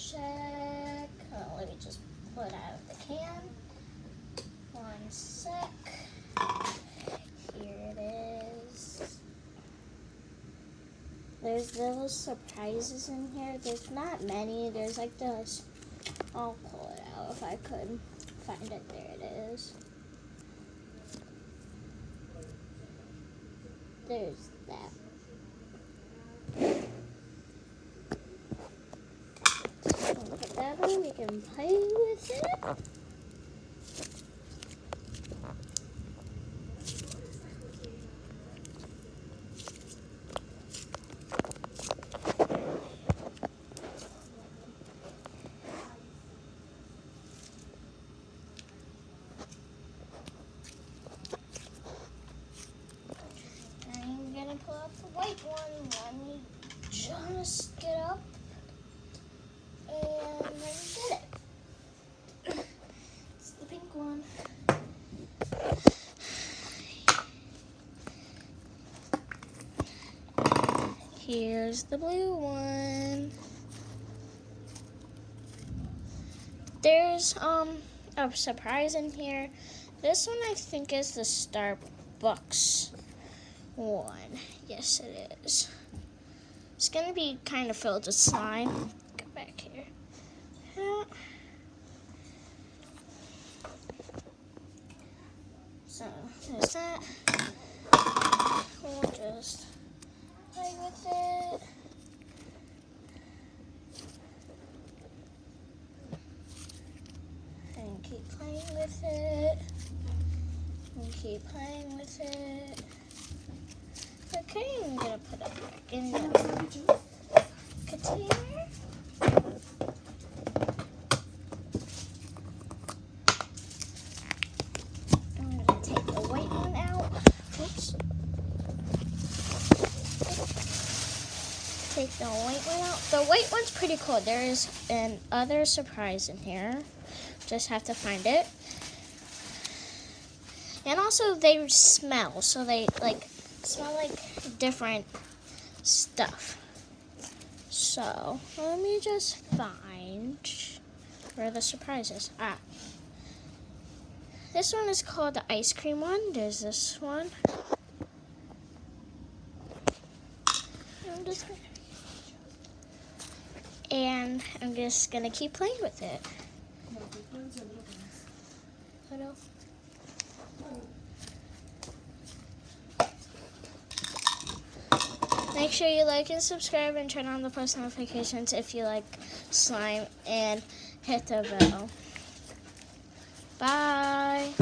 check. Oh, let me just pull it out of the can. 1 sec. Here it is. There's little surprises in here. There's not many. There's like this. I'll pull it out if I could find it. There it is. There's that. So put that on. We can play with it. I'm gonna pull out the white one. Let me just get up and then get it. It's the pink one. Here's the blue one. There's a surprise in here. This one I think is the Starbucks one. Yes, it is. It's gonna be kind of filled with slime. Go back here. So there's that. We'll just play with it. And keep playing with it. And keep playing with it. Okay, I'm gonna put it back in the container. I'm gonna take the white one out. Oops. Take the white one out. The white one's pretty cool. There is another surprise in here. Just have to find it. And also they smell, so they smell like different stuff. So let me just find where the surprise is. This one is called the ice cream one. There's this one. I'm just gonna keep playing with it. Hello. Make sure you like and subscribe and turn on the post notifications if you like slime, and hit the bell. Bye.